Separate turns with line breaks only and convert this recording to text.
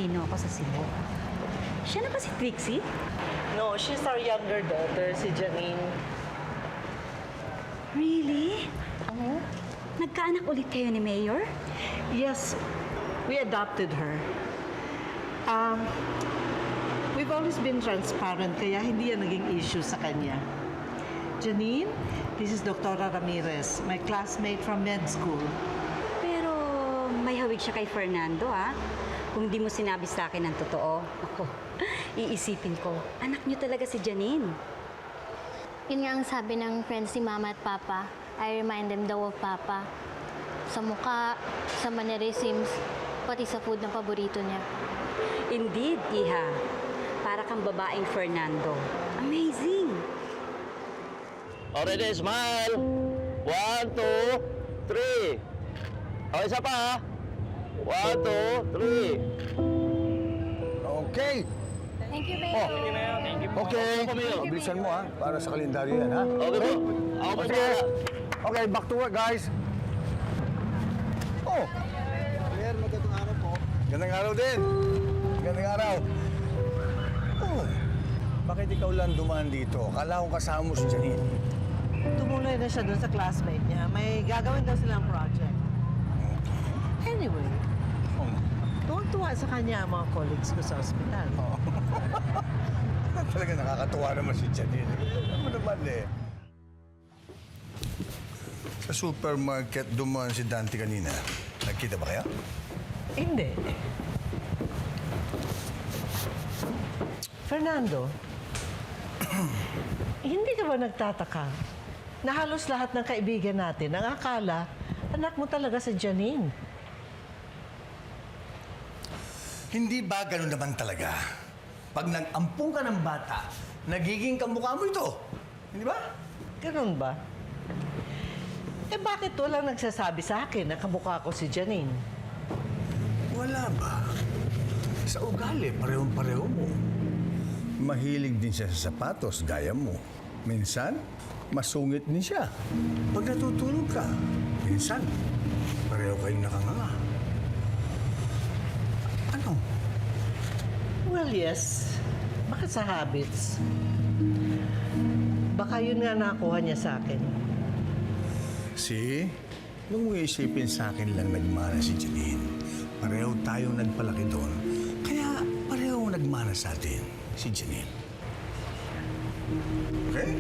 Pilipino ako sa Cebu. Siya na ba si Trixie?
No, she's our younger daughter, si Janine.
Really? Nagkaanak ulit kayo ni Mayor?
Yes, we adopted her. We've always been transparent, kaya hindi yan naging issue sa kanya. Janine, this is Dr. Ramirez, my classmate from med school.
Pero may hawig siya kay Fernando, ha? Kung di mo sinabi sa akin ng totoo, ako, iisipin ko, anak niyo talaga si Janine.
Yun nga ang sabi ng friends ni Mama at Papa. I remind them daw of Papa. Sa mukha, sa mannerisms, pati sa food na paborito niya.
Indeed, Iha. Para kang babaeng Fernando. Amazing!
Already, smile! 1, 2, 3. O, isa pa, ha? 1, 2, 3.
Okay.
Thank you, Mayor.
Okay. Bilisan mo, ha? Para sa kalendaryo yan, ha?
Okay po. Ako po
Sige. Okay, back to work, guys. Oh.
Mayor, magandang araw po.
Gandang araw din. Gandang araw. Oh. Bakit ikaw lang dumaan dito? Akala ko kasama mo si Janine.
Tumuloy na siya dun sa classmate niya. May gagawin daw silang project. Anyway,
Oh.
tuwang-tuwa sa kanya ang mga colleagues ko sa ospital.
Talaga nakakatuwa naman si Janine. Alam mo naman eh. Sa supermarket dumaan si Dante kanina. Nagkita ba kayo?
Hindi. Fernando, hindi ka ba nagtataka na halos lahat ng kaibigan natin ang akala anak mo talaga si Janine?
Hindi ba ganun naman talaga? Pag nag-ampung ka ng bata, nagiging kamukha mo ito. Hindi ba?
Ganun ba? Eh bakit walang nagsasabi sa akin na kamukha ko si Janine?
Wala ba? Sa ugali, parehong-pareho mo. Mahilig din siya sa sapatos, gaya mo. Minsan, masungit din siya. Pag natutulog ka, minsan, pareho kayong nakanganga. Ano?
Well, yes. Baka sa habits. Baka yun nga nakuha niya sa akin.
See? Nung iisipin sa akin lang nagmana si Janine. Pareho tayong nagpalaki doon. Kaya pareho nagmana sa atin si Janine. Okay?